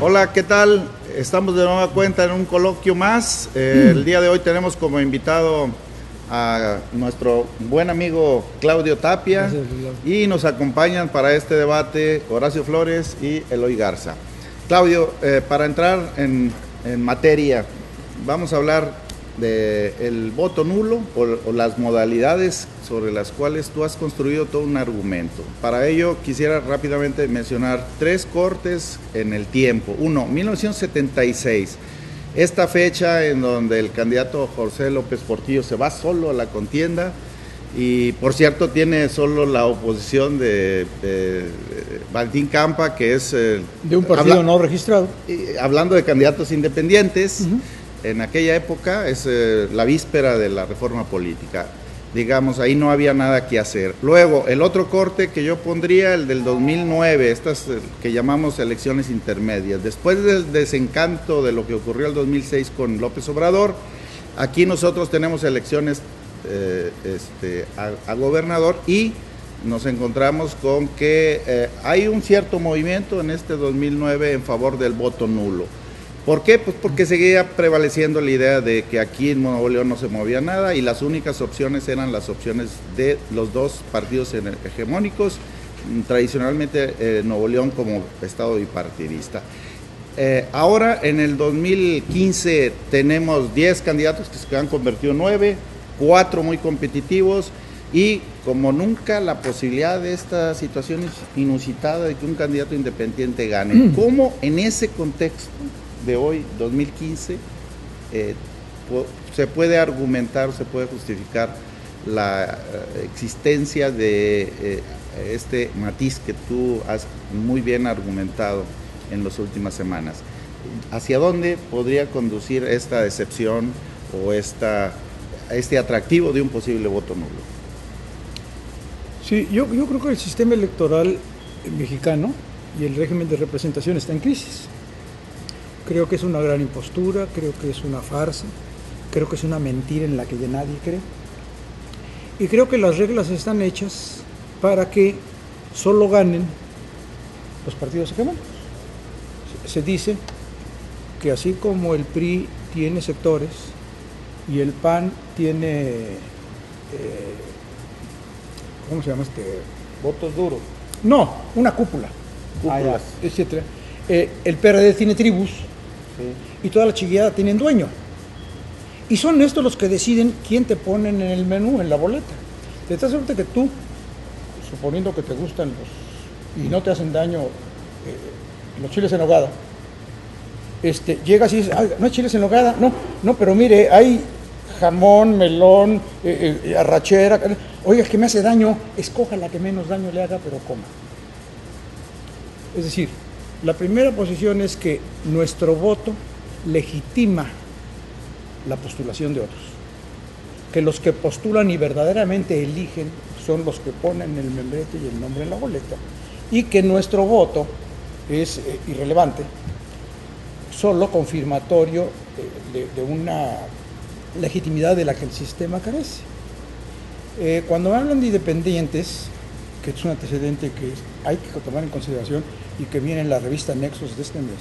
Hola, ¿qué tal? Estamos de nueva cuenta en un coloquio más. El día de hoy tenemos como invitado a nuestro buen amigo Claudio Tapia. Gracias, y nos acompañan para este debate Horacio Flores y Eloy Garza. Claudio, para entrar en materia, vamos a hablar del voto nulo o las modalidades sobre las cuales tú has construido todo un argumento. Para ello quisiera rápidamente mencionar 3 cortes en el tiempo. 1, 1976, esta fecha en donde el candidato José López Portillo se va solo a la contienda y, por cierto, tiene solo la oposición de Valentín Campa, que es de un partido no registrado. Hablando de candidatos independientes, en aquella época es la víspera de la reforma política. Digamos, ahí no había nada que hacer. Luego, el otro corte que yo pondría, el del 2009, estas que llamamos elecciones intermedias. Después del desencanto de lo que ocurrió el 2006 con López Obrador, aquí nosotros tenemos elecciones a gobernador y nos encontramos con que hay un cierto movimiento en este 2009 en favor del voto nulo. ¿Por qué? Pues porque seguía prevaleciendo la idea de que aquí en Nuevo León no se movía nada y las únicas opciones eran las opciones de los dos partidos hegemónicos, tradicionalmente Nuevo León como estado bipartidista. Ahora, en el 2015, tenemos 10 candidatos que se han convertido en 9, 4 muy competitivos y, como nunca, la posibilidad de esta situación inusitada de que un candidato independiente gane. ¿Cómo en ese contexto de hoy, 2015, se puede argumentar, se puede justificar la existencia de este matiz que tú has muy bien argumentado en las últimas semanas? ¿Hacia dónde podría conducir esta decepción o este atractivo de un posible voto nulo? Sí, yo creo que el sistema electoral mexicano y el régimen de representación está en crisis. Creo que es una gran impostura, creo que es una farsa, creo que es una mentira en la que ya nadie cree. Y creo que las reglas están hechas para que solo ganen los partidos hegemónicos. Se dice que así como el PRI tiene sectores y el PAN tiene, ¿cómo se llama Votos duros. No, una cúpula. Cúpulas. Etcétera. El PRD tiene tribus. Sí. Y toda la chiquillada tienen dueño. Y son estos los que deciden quién te ponen en el menú, en la boleta. De tal suerte que tú, suponiendo que te gustan y no te hacen daño los chiles en nogada, llegas y dices, no hay chiles en nogada, no, pero mire, hay jamón, melón, arrachera. Oiga, es que me hace daño, escoja la que menos daño le haga, pero coma. Es decir, la primera posición es que nuestro voto legitima la postulación de otros. Que los que postulan y verdaderamente eligen son los que ponen el membrete y el nombre en la boleta. Y que nuestro voto es irrelevante, solo confirmatorio de una legitimidad de la que el sistema carece. Cuando hablan de independientes, que es un antecedente que hay que tomar en consideración y que viene en la revista Nexos de este mes,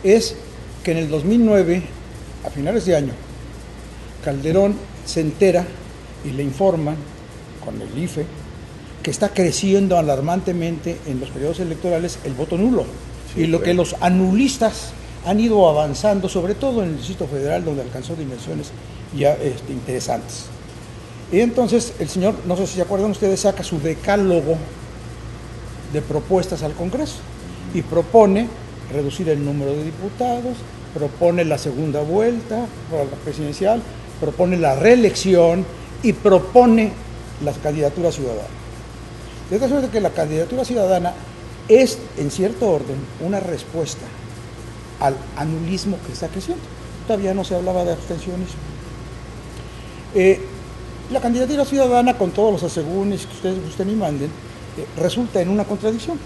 es que en el 2009, a finales de año, Calderón se entera y le informan con el IFE que está creciendo alarmantemente en los periodos electorales el voto nulo, sí, y lo que los anulistas han ido avanzando, sobre todo en el Distrito Federal, donde alcanzó dimensiones ya interesantes. Y entonces el señor, no sé si se acuerdan ustedes, saca su decálogo de propuestas al Congreso y propone reducir el número de diputados, propone la segunda vuelta para la presidencial, propone la reelección y propone la candidatura ciudadana. De tal suerte que la candidatura ciudadana es, en cierto orden, una respuesta al anulismo que está creciendo. Todavía no se hablaba de abstencionismo. La candidatura ciudadana, con todos los asegúnes que ustedes gusten y manden, resulta en una contradicción,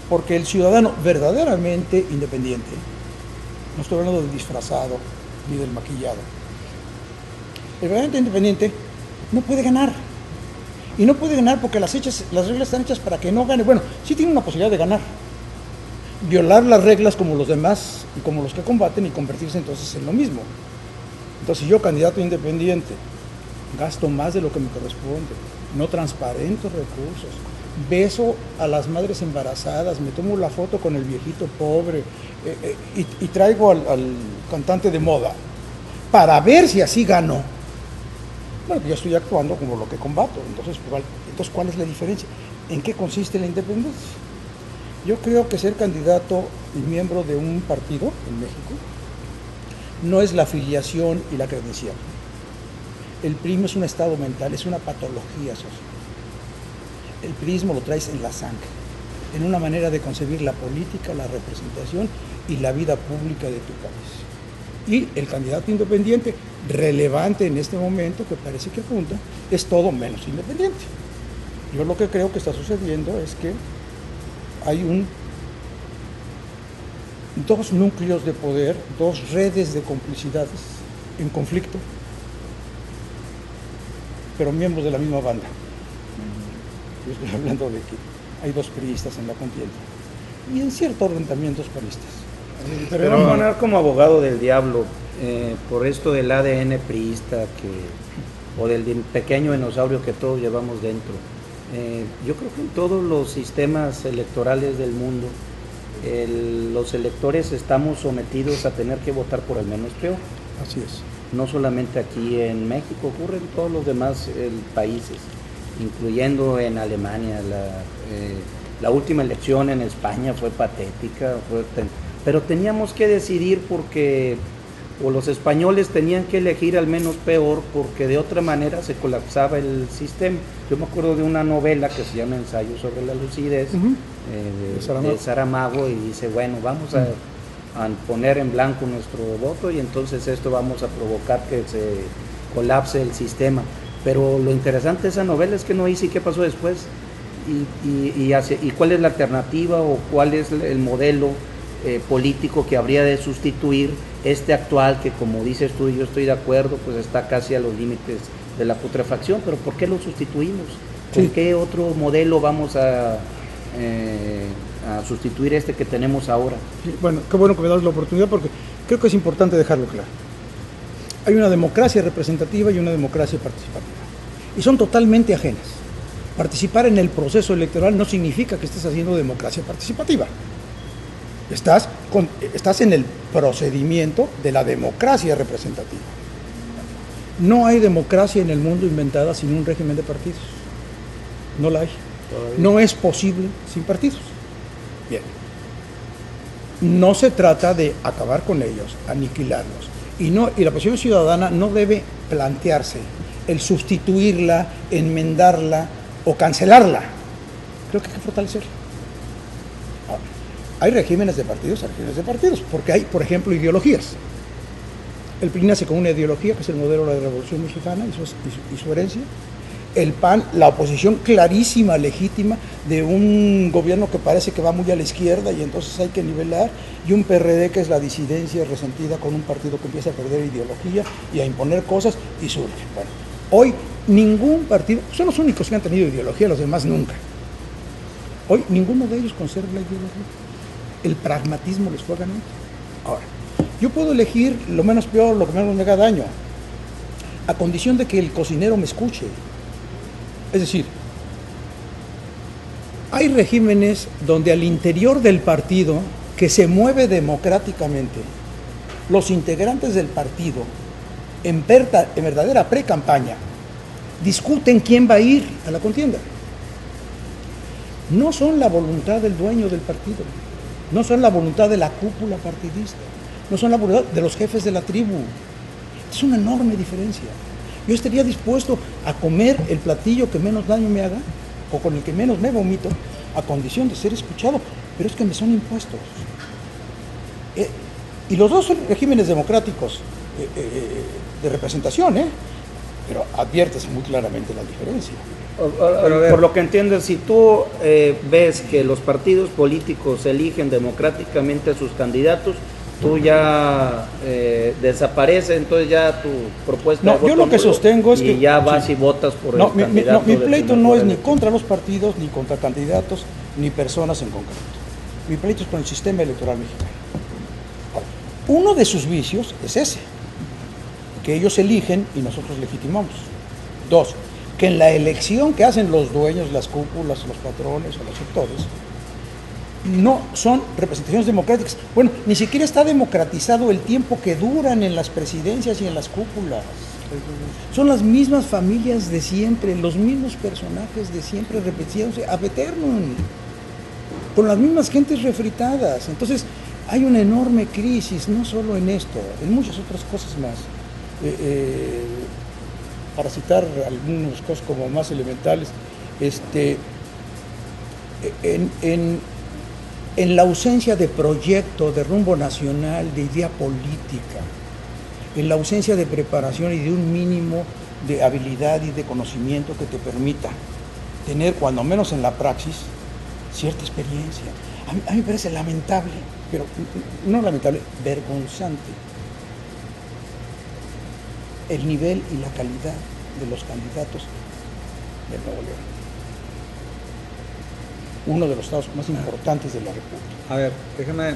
porque el ciudadano verdaderamente independiente, no estoy hablando del disfrazado ni del maquillado, el verdaderamente independiente no puede ganar, y no puede ganar porque las reglas están hechas para que no gane. Bueno, sí tiene una posibilidad de ganar, violar las reglas como los demás y como los que combaten y convertirse entonces en lo mismo. Entonces yo, candidato independiente, gasto más de lo que me corresponde, no transparento recursos, beso a las madres embarazadas, me tomo la foto con el viejito pobre y traigo al cantante de moda para ver si así gano. Bueno, yo estoy actuando como lo que combato. Entonces, ¿cuál es la diferencia? ¿En qué consiste la independencia? Yo creo que ser candidato y miembro de un partido en México no es la afiliación y la credencial. El PRI es un estado mental, es una patología social. El priismo lo traes en la sangre, en una manera de concebir la política, la representación y la vida pública de tu país. Y el candidato independiente, relevante en este momento, que parece que apunta, es todo menos independiente. Yo lo que creo que está sucediendo es que hay dos núcleos de poder, dos redes de complicidades en conflicto, pero miembros de la misma banda. Yo estoy hablando de que hay dos priistas en la contienda y en cierto orden también dos panistas. Pero vamos a poner como abogado del diablo por esto del ADN priista o del pequeño dinosaurio que todos llevamos dentro. Yo creo que en todos los sistemas electorales del mundo los electores estamos sometidos a tener que votar por el menos peor. Así es. No solamente aquí en México, ocurre en todos los demás países, incluyendo en Alemania. La última elección en España fue patética, pero teníamos que decidir porque los españoles tenían que elegir al menos peor porque de otra manera se colapsaba el sistema. Yo me acuerdo de una novela que se llama Ensayo sobre la lucidez, de Saramago, y dice, bueno, vamos a poner en blanco nuestro voto y entonces esto vamos a provocar que se colapse el sistema. Pero lo interesante de esa novela es que no dice qué pasó después y cuál es la alternativa o cuál es el modelo político que habría de sustituir este actual, que como dices tú y yo estoy de acuerdo, pues está casi a los límites de la putrefacción. Pero ¿por qué lo sustituimos? ¿Con qué otro modelo vamos a sustituir este que tenemos ahora? Sí, bueno, qué bueno que me das la oportunidad porque creo que es importante dejarlo claro. Hay una democracia representativa y una democracia participativa y son totalmente ajenas. Participar en el proceso electoral no significa que estés haciendo democracia participativa. Estás en el procedimiento de la democracia representativa. No hay democracia en el mundo inventada sin un régimen de partidos. No la hay. No es posible sin partidos. Bien. No se trata de acabar con ellos, aniquilarlos. Y la posición ciudadana no debe plantearse el sustituirla, enmendarla o cancelarla. Creo que hay que fortalecerla. Ahora, hay regímenes de partidos, porque hay, por ejemplo, ideologías. El PRI nace con una ideología que es el modelo de la Revolución Mexicana y su herencia. El PAN, la oposición clarísima, legítima, de un gobierno que parece que va muy a la izquierda y entonces hay que nivelar, y un PRD que es la disidencia resentida con un partido que empieza a perder ideología y a imponer cosas y surge. Bueno, hoy ningún partido, son los únicos que han tenido ideología, los demás nunca. Hoy ninguno de ellos conserva la ideología. El pragmatismo les fue ganando. Ahora, yo puedo elegir lo menos peor, lo que menos me haga daño, a condición de que el cocinero me escuche. Es decir, hay regímenes donde al interior del partido, que se mueve democráticamente, los integrantes del partido, en verdadera pre-campaña, discuten quién va a ir a la contienda. No son la voluntad del dueño del partido, no son la voluntad de la cúpula partidista, no son la voluntad de los jefes de la tribu. Es una enorme diferencia. Yo estaría dispuesto a comer el platillo que menos daño me haga o con el que menos me vomito a condición de ser escuchado, pero es que me son impuestos. Y los dos son regímenes democráticos de representación, pero adviertes muy claramente la diferencia. Por lo que entiendes, si tú ves que los partidos políticos eligen democráticamente a sus candidatos, tú ya desaparece, entonces ya tu propuesta no, yo lo que sostengo es que ya vas y votas por el candidato. Mi pleito no es ni contra los partidos, ni contra candidatos, ni personas en concreto. Mi pleito es con el sistema electoral mexicano. Uno de sus vicios es ese, que ellos eligen y nosotros legitimamos. Dos, que en la elección que hacen los dueños, las cúpulas, los patrones o los sectores, no son representaciones democráticas. Bueno, ni siquiera está democratizado el tiempo que duran en las presidencias y en las cúpulas. Son las mismas familias de siempre, los mismos personajes de siempre repitiéndose ad eternum, con las mismas gentes refritadas. Entonces, hay una enorme crisis, no solo en esto, en muchas otras cosas más. Para citar algunas cosas como más elementales, en la ausencia de proyecto, de rumbo nacional, de idea política, en la ausencia de preparación y de un mínimo de habilidad y de conocimiento que te permita tener, cuando menos en la praxis, cierta experiencia. A mí me parece lamentable, pero no lamentable, vergonzante, el nivel y la calidad de los candidatos de Nuevo León, uno de los estados más importantes de la República. A ver, déjame,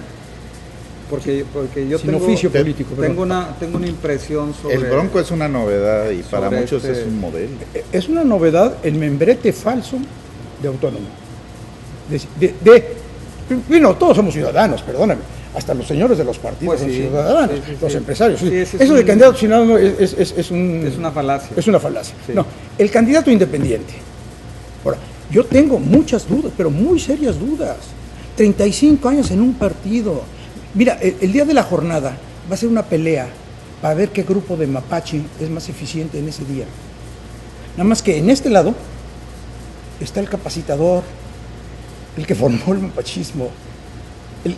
porque yo Sin oficio político, tengo una impresión sobre... El Bronco es una novedad y para muchos es un modelo. Es una novedad el membrete falso de autónomo. Bueno, todos somos ciudadanos, perdóname. Hasta los señores de los partidos Pues son sí, ciudadanos, sí, los sí. empresarios. Sí. Sí, Eso de candidato ciudadano es una falacia. Es una falacia. Sí. No, el candidato independiente. Ahora, yo tengo muchas dudas, pero muy serias dudas. 35 años en un partido. Mira, el día de la jornada va a ser una pelea para ver qué grupo de mapache es más eficiente en ese día. Nada más que en este lado está el capacitador, el que formó el mapachismo,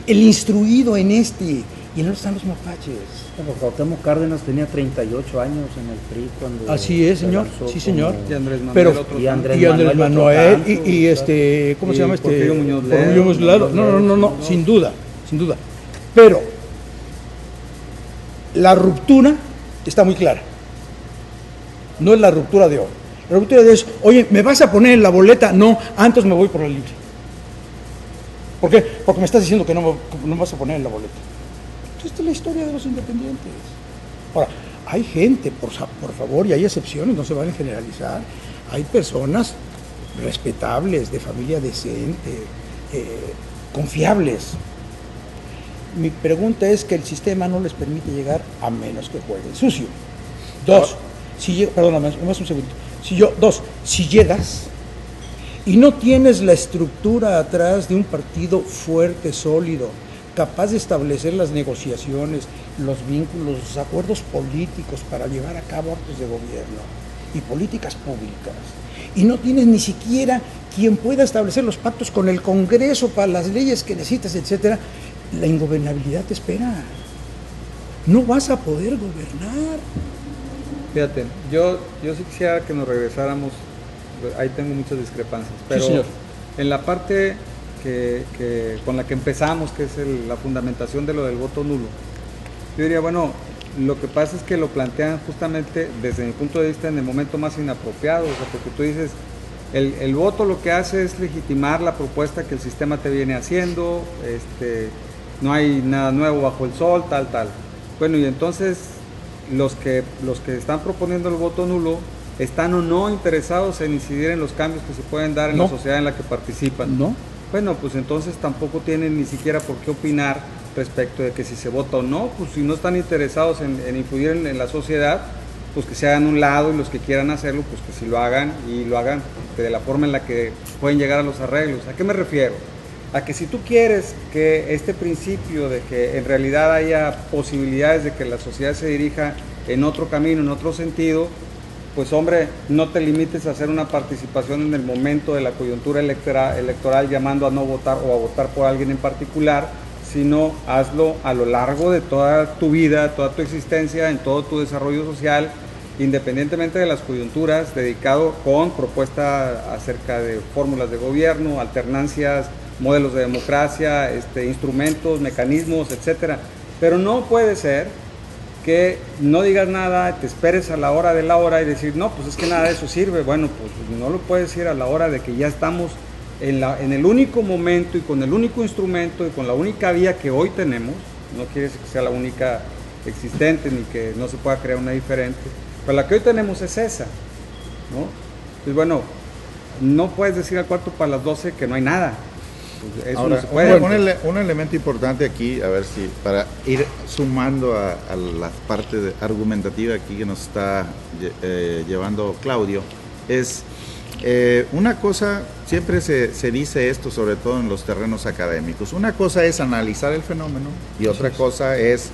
el instruido en este, y en otro están los mapaches. Bueno, Cuauhtémoc Cárdenas tenía 38 años en el PRI cuando... Así es, se señor, lanzó sí, señor. Y Andrés Manuel, Pero, otro y tanto. Andrés y Andrés Manuel, Manuel, otro y ¿cómo se Y llama Porfirio Muñoz Ledo. Porfirio Muñoz Ledo. No, sin duda. Pero la ruptura está muy clara. No es la ruptura de hoy. La ruptura de hoy es, oye, ¿me vas a poner en la boleta? No, antes me voy por la libre. ¿Por qué? Porque me estás diciendo que no me vas a poner en la boleta. Esta es la historia de los independientes. Ahora, hay gente, por favor, y hay excepciones, no se van a generalizar. Hay personas respetables, de familia decente, confiables. Mi pregunta es que el sistema no les permite llegar a menos que jueguen sucio. Dos, perdóname, más un segundo. Si llegas y no tienes la estructura atrás de un partido fuerte, sólido, capaz de establecer las negociaciones, los vínculos, los acuerdos políticos para llevar a cabo actos de gobierno y políticas públicas, y no tienes ni siquiera quien pueda establecer los pactos con el Congreso para las leyes que necesitas, etcétera, la ingobernabilidad te espera. No vas a poder gobernar. Fíjate, yo sí quisiera que nos regresáramos, ahí tengo muchas discrepancias, pero Sí, señor. en la parte que con la que empezamos, que es la fundamentación de lo del voto nulo, yo diría, bueno, lo que pasa es que lo plantean justamente desde mi punto de vista en el momento más inapropiado, o sea, porque tú dices, el voto lo que hace es legitimar la propuesta que el sistema te viene haciendo, no hay nada nuevo bajo el sol, tal. Bueno, y entonces los que están proponiendo el voto nulo están o no interesados en incidir en los cambios que se pueden dar en la sociedad en la que participan. No. Bueno, pues entonces tampoco tienen ni siquiera por qué opinar respecto de que si se vota o no, pues si no están interesados en influir en la sociedad, pues que se hagan a un lado, y los que quieran hacerlo, pues que sí lo hagan, y lo hagan de la forma en la que pueden llegar a los arreglos. ¿A qué me refiero? A que si tú quieres que este principio de que en realidad haya posibilidades de que la sociedad se dirija en otro camino, en otro sentido, pues hombre, no te limites a hacer una participación en el momento de la coyuntura electoral llamando a no votar o a votar por alguien en particular, sino hazlo a lo largo de toda tu vida, toda tu existencia, en todo tu desarrollo social, independientemente de las coyunturas, dedicado con propuesta acerca de fórmulas de gobierno, alternancias, modelos de democracia, instrumentos, mecanismos, etcétera. Pero no puede ser que no digas nada, te esperes a la hora de la hora y decir, no, pues es que nada de eso sirve. Bueno, pues no lo puedes decir a la hora de que ya estamos en el único momento y con el único instrumento y con la única vía que hoy tenemos, no quiere decir que sea la única existente ni que no se pueda crear una diferente, pero la que hoy tenemos es esa, ¿no? Entonces, bueno, no puedes decir al cuarto para las 12 que no hay nada. Pues eso ahora, no se puede. un elemento importante aquí, a ver si, para ir sumando a la parte argumentativa aquí que nos está llevando Claudio, es una cosa, siempre se dice esto, sobre todo en los terrenos académicos, una cosa es analizar el fenómeno y otra cosa es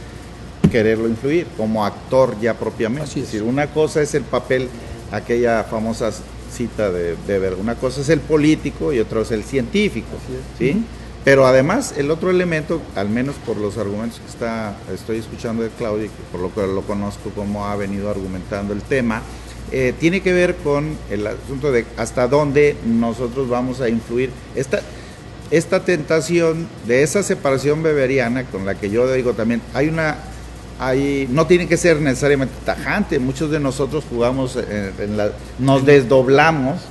quererlo influir como actor ya propiamente. Así es. Es decir, una cosa es el papel, aquella famosa cita de Weber, una cosa es el político y otra es el científico, ¿sí? Pero además el otro elemento, al menos por los argumentos que estoy escuchando de Claudio, por lo que lo conozco cómo ha venido argumentando el tema, tiene que ver con el asunto de hasta dónde nosotros vamos a influir. Esta tentación de esa separación weberiana, con la que yo digo también, no tiene que ser necesariamente tajante. Muchos de nosotros jugamos, nos desdoblamos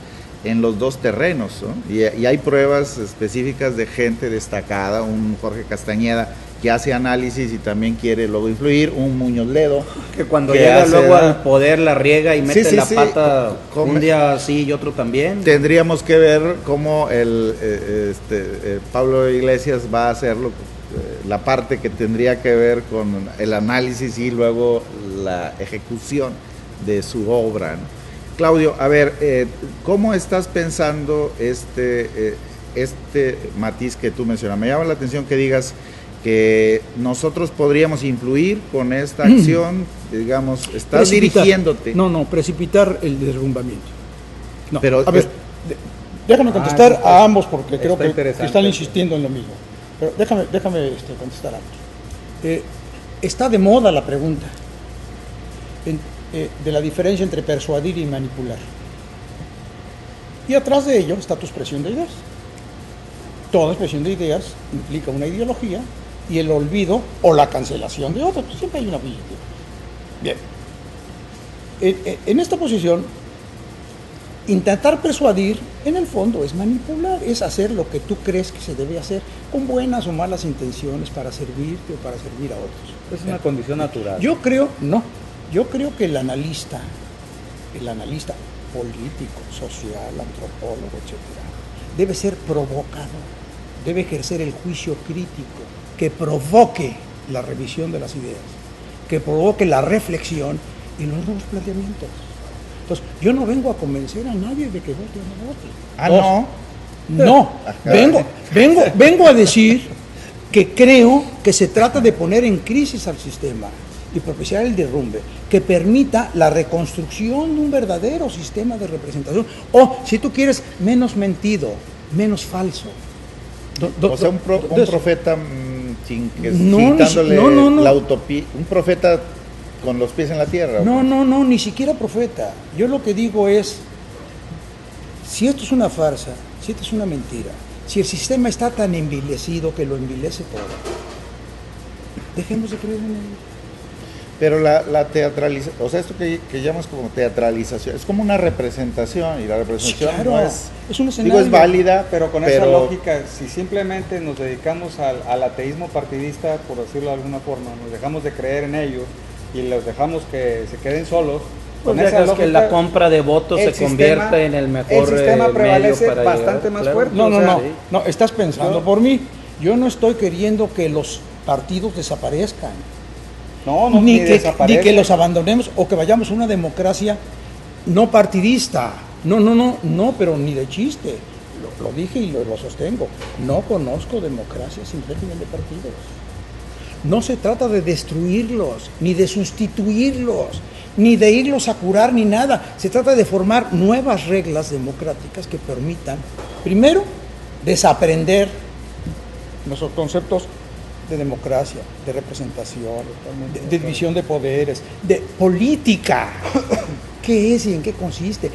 en los dos terrenos, ¿no? Y hay pruebas específicas de gente destacada, un Jorge Castañeda que hace análisis y también quiere luego influir, un Muñoz Ledo que cuando llega luego al poder la riega y mete la pata un día sí y otro también. Tendríamos que ver cómo Pablo Iglesias va a hacerlo, la parte que tendría que ver con el análisis y luego la ejecución de su obra, ¿no? Claudio, a ver, ¿cómo estás pensando este matiz que tú mencionas? Me llama la atención que digas que nosotros podríamos influir con esta acción, digamos, estás dirigiéndote. No, precipitar el derrumbamiento. No, pero, a ver, déjame contestar a ambos porque creo que están insistiendo en lo mismo. Pero déjame contestar a ambos. Está de moda la pregunta de la diferencia entre persuadir y manipular. Y atrás de ello está tu expresión de ideas. Toda expresión de ideas implica una ideología y el olvido o la cancelación de otras. Siempre hay una posición. Bien. En esta posición, intentar persuadir, en el fondo, es manipular, es hacer lo que tú crees que se debe hacer, con buenas o malas intenciones para servirte o para servir a otros. Es una condición natural. Yo creo que el analista político, social, antropólogo, etcétera, debe ser provocador, debe ejercer el juicio crítico, que provoque la revisión de las ideas, que provoque la reflexión y los nuevos planteamientos. Entonces, yo no vengo a convencer a nadie de que vote o no vote. No, vengo a decir que creo que se trata de poner en crisis al sistema y propiciar el derrumbe que permita la reconstrucción de un verdadero sistema de representación, o, si tú quieres, menos mentido, menos falso. O sea, un profeta citándole la utopía, un profeta con los pies en la tierra. No, ni siquiera profeta. Yo lo que digo es, si esto es una farsa, si esto es una mentira, si el sistema está tan envilecido que lo envilece todo, dejemos de creer en él. Pero la teatralización, o sea, esto que llamas como teatralización, es como una representación, y la representación sí, claro, no es un escenario. es válida, pero con esa lógica, si simplemente nos dedicamos al ateísmo partidista, por decirlo de alguna forma, nos dejamos de creer en ellos y los dejamos que se queden solos, pues con esa lógica, que la compra de votos se convierta en el mejor sistema prevalece medio para bastante más fuerte. No, estás pensando por mí. Yo no estoy queriendo que los partidos desaparezcan. Ni que los abandonemos o que vayamos a una democracia no partidista. No, pero ni de chiste. Lo dije y lo sostengo. No conozco democracia sin régimen de partidos. No se trata de destruirlos, ni de sustituirlos, ni de irlos a curar, ni nada. Se trata de formar nuevas reglas democráticas que permitan, primero, desaprender nuestros conceptos de democracia, de representación, de división de poderes, de política. ¿Qué es y en qué consiste?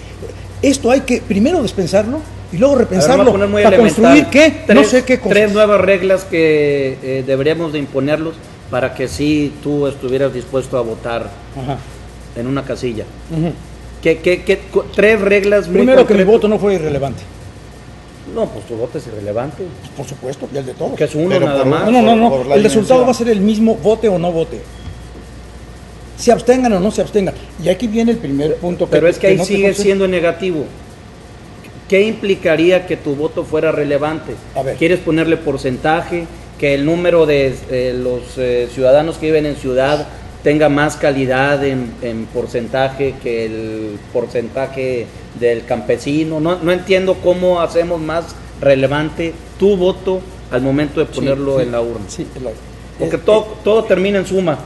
Esto hay que primero despensarlo y luego repensarlo para construir qué, no sé qué cosas. 3 nuevas reglas que deberíamos de imponerlos para que sí tú estuvieras dispuesto a votar en una casilla. ¿Qué 3 reglas muy Primero, concretas? que mi voto no fue irrelevante. No, pues tu voto es irrelevante, Por supuesto, y el de todos. que es uno Pero nada por más. No. por la El resultado dimensión. va a ser el mismo, vote o no vote. Se abstengan o no se abstengan. Y aquí viene el primer punto. Pero es que ahí no te sigue concedo. siendo negativo. ¿Qué implicaría que tu voto fuera relevante? A ver. ¿Quieres ponerle porcentaje? Que el número de los ciudadanos que viven en ciudad tenga más calidad en porcentaje que el porcentaje del campesino. No entiendo cómo hacemos más relevante tu voto al momento de ponerlo en la urna. Sí, Porque todo termina en suma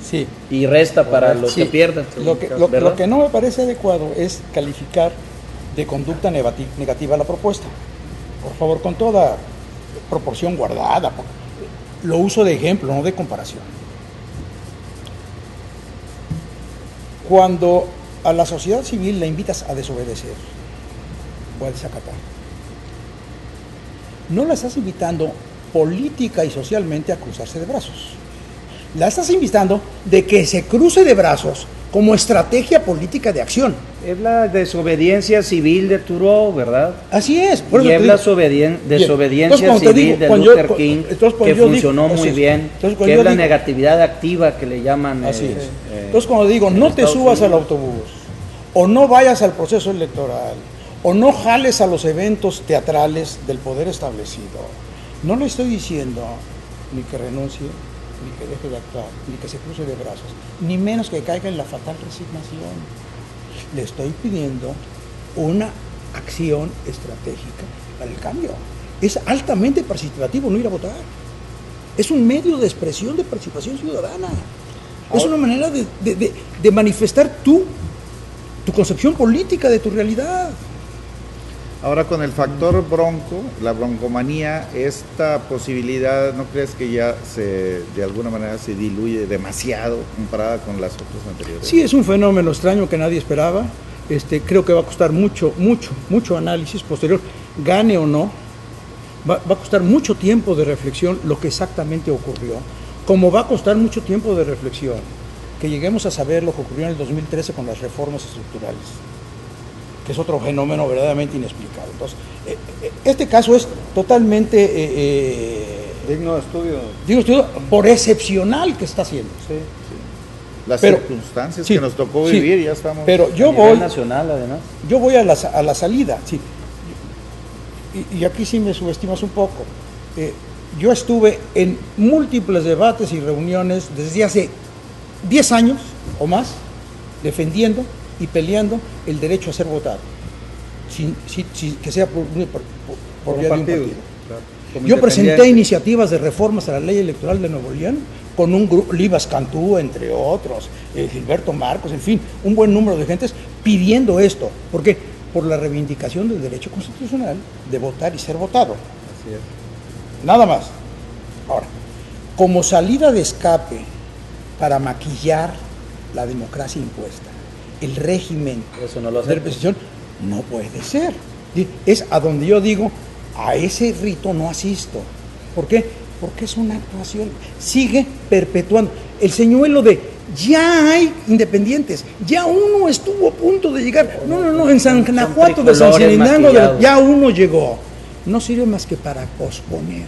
sí. y resta para los Sí. que pierden. ¿verdad? Lo que no me parece adecuado es calificar de conducta negativa la propuesta. Por favor, con toda proporción guardada. Lo uso de ejemplo, no de comparación. Cuando a la sociedad civil la invitas a desobedecer o a desacatar, no la estás invitando política y socialmente a cruzarse de brazos. La estás invitando de que se cruce de brazos como estrategia política de acción. Es la desobediencia civil de Thoreau, ¿verdad? Así es. Y es la desobediencia civil de Luther King, que funcionó muy bien, que es la negatividad activa que le llaman. Así es. Entonces, cuando digo, no te subas al autobús, o no vayas al proceso electoral, o no jales a los eventos teatrales del poder establecido, no le estoy diciendo ni que renuncie, ni que deje de actuar, ni que se cruce de brazos, ni menos que caiga en la fatal resignación. Le estoy pidiendo una acción estratégica para el cambio. Es altamente participativo no ir a votar. Es un medio de expresión de participación ciudadana. Es una manera de manifestar tu concepción política de tu realidad. Ahora con el factor bronco, la broncomanía, esta posibilidad, ¿no crees que ya de alguna manera se diluye demasiado comparada con las otras anteriores? Sí, es un fenómeno extraño que nadie esperaba. Creo que va a costar mucho análisis posterior, gane o no. Va a costar mucho tiempo de reflexión lo que exactamente ocurrió. Como va a costar mucho tiempo de reflexión que lleguemos a saber lo que ocurrió en el 2013 con las reformas estructurales, que es otro fenómeno verdaderamente inexplicado. Entonces, este caso es totalmente digno de estudio. digo estudio por excepcional que está haciendo. Sí. Las Pero- circunstancias sí, que nos tocó sí, vivir, ya estamos... Pero A yo nivel voy nacional, además. a la salida, sí. Y aquí sí me subestimas un poco. Yo estuve en múltiples debates y reuniones desde hace 10 años o más defendiendo y peleando el derecho a ser votado, sin que sea por vía de un partido. Claro. Como Yo presenté independiente. iniciativas de reformas a la ley electoral de Nuevo León con un grupo, Libas Cantú, entre otros, Gilberto Marcos, en fin, un buen número de gentes pidiendo esto. ¿Por qué? Por la reivindicación del derecho constitucional de votar y ser votado. Así es. Nada más. Ahora, como salida de escape para maquillar la democracia impuesta, el régimen Eso no lo de acepto. representación, no puede ser. Es a donde yo digo, a ese rito no asisto. ¿Por qué? Porque es una actuación, sigue perpetuando el señuelo de ya hay independientes, ya uno estuvo a punto de llegar. No, en San Nahuatl de San tricolores Cirinango maquillados. ya uno llegó. No sirve más que para posponer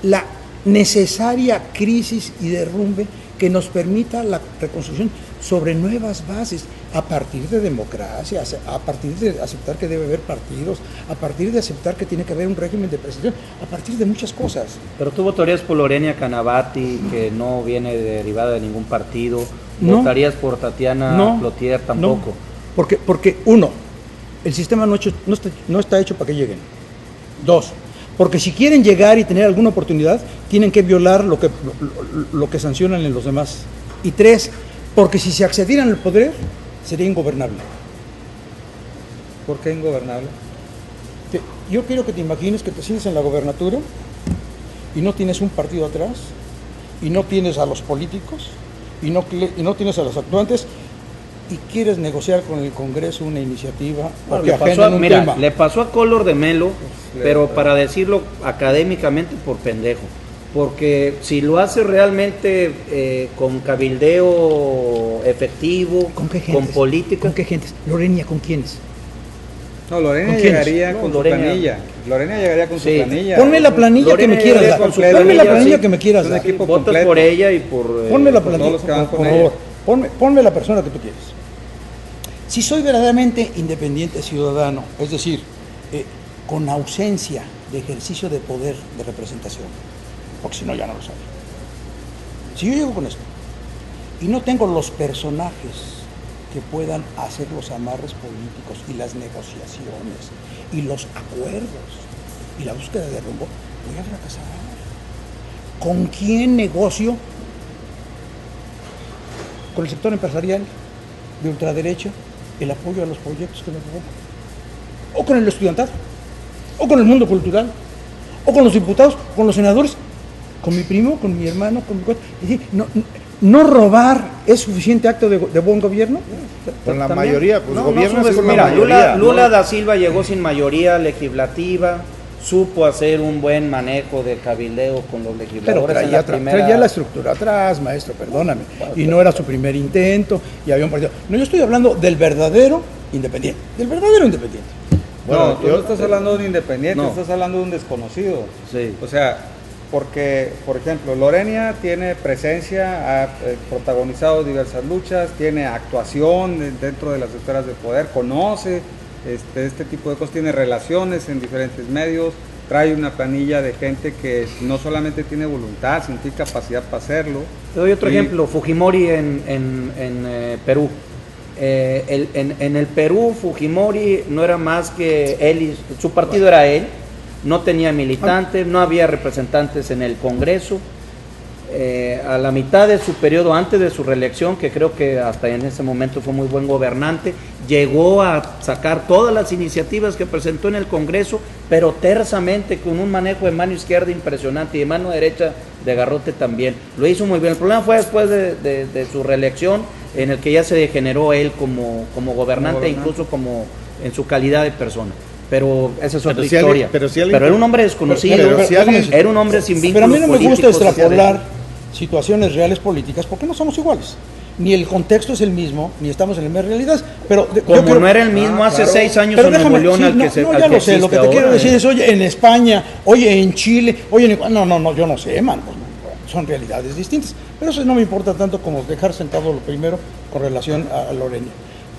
la necesaria crisis y derrumbe que nos permita la reconstrucción sobre nuevas bases, a partir de democracia, a partir de aceptar que debe haber partidos, a partir de aceptar que tiene que haber un régimen de presidencia, a partir de muchas cosas. Pero tú votarías por Lorena Canavati, que no viene derivada de ningún partido. No. ¿Votarías por Tatiana Cloutier tampoco? No, porque uno, el sistema no está hecho para que lleguen. Dos, porque si quieren llegar y tener alguna oportunidad, tienen que violar lo que sancionan en los demás. Y tres, porque si se accedieran al poder, sería ingobernable. ¿Por qué ingobernable? Yo quiero que te imagines que te sientes en la gobernatura y no tienes un partido atrás, y no tienes a los políticos, y no tienes a los actuantes, y quieres negociar con el Congreso una iniciativa o que agendan un tema. Le pasó a Collor de Mello, le- pero para decirlo académicamente por pendejo. Porque si lo hace realmente con cabildeo efectivo, ¿Con qué con gentes? política, ¿Con qué gentes? Lorena, ¿con quiénes? No, Lorena ¿Con quiénes? llegaría con su planilla. Lorena llegaría con su Sí. planilla. Ponme la planilla Lorena que me quieras llegaría dar. con su Ponme la planilla, planilla sí. que me quieras Un dar. equipo Votas completo. por ella y por... Ponme la por planilla, todos los que van por con favor. ella. Ponme la persona que tú quieres. Si soy verdaderamente independiente ciudadano, es decir, con ausencia de ejercicio de poder de representación, porque si no ya no lo sabe. Si yo llego con esto y no tengo los personajes que puedan hacer los amarres políticos y las negociaciones y los acuerdos y la búsqueda de rumbo, voy a fracasar. ¿Con quién negocio? Con el sector empresarial de ultraderecha, el apoyo a los proyectos que me propongo, o con el estudiantado, o con el mundo cultural, o con los diputados, con los senadores, con mi primo, con mi hermano, con mi... Es decir, no robar es suficiente acto de buen gobierno. Con la También. mayoría, pues gobierno es con la Mira, mayoría. Lula da Silva llegó sin mayoría legislativa, supo hacer un buen manejo de cabildeo con los Pero legisladores en la primera... traía la estructura atrás, maestro, perdóname. Y no era su primer intento, y había un partido. No, yo estoy hablando del verdadero independiente. Del verdadero independiente. Bueno, No, tú no estás hablando de un independiente, No. estás hablando de un desconocido. Sí. O sea, porque, por ejemplo, Lorena tiene presencia, ha protagonizado diversas luchas, tiene actuación dentro de las esferas de poder, conoce este tipo de cosas, tiene relaciones en diferentes medios, trae una planilla de gente que no solamente tiene voluntad, sino tiene capacidad para hacerlo. Te doy otro Y- ejemplo, Fujimori en Perú. En el Perú, Fujimori no era más que él, y su partido era él, no tenía militantes, no había representantes en el Congreso. A la mitad de su periodo, antes de su reelección, que creo que hasta en ese momento fue muy buen gobernante, llegó a sacar todas las iniciativas que presentó en el Congreso, pero tersamente, con un manejo de mano izquierda impresionante y de mano derecha de garrote también. Lo hizo muy bien. El problema fue después de su reelección, en el que ya se degeneró él como gobernante, incluso como en su calidad de persona. Pero esa es otra historia. pero era un hombre desconocido, pero si alguien- era un hombre sin Pero a vínculos mí no me gusta políticos. extrapolar situaciones reales políticas porque no somos iguales. Ni el contexto es el mismo, ni estamos en la misma realidad. Pero Como no era el mismo hace 6 años pero en Nuevo déjame, León sí, al no, que se no, al ya que lo sé, lo que te existe quiero ahora, decir es, oye, en España, oye, en Chile, oye, no, yo no sé, man, pues, son realidades distintas. Pero eso no me importa tanto como dejar sentado lo primero con relación a Lorena.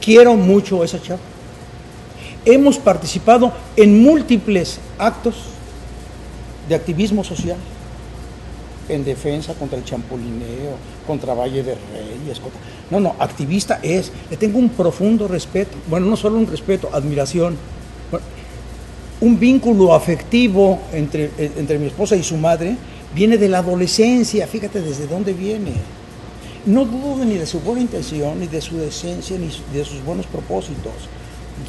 Quiero mucho a esa chava. Hemos participado en múltiples actos de activismo social, en defensa contra el champulineo, contra Valle de Reyes. Activista es, le tengo un profundo respeto, bueno, no solo un respeto, admiración, un vínculo afectivo entre mi esposa y su madre, viene de la adolescencia, fíjate desde dónde viene. No dudo ni de su buena intención, ni de su decencia, ni de sus buenos propósitos.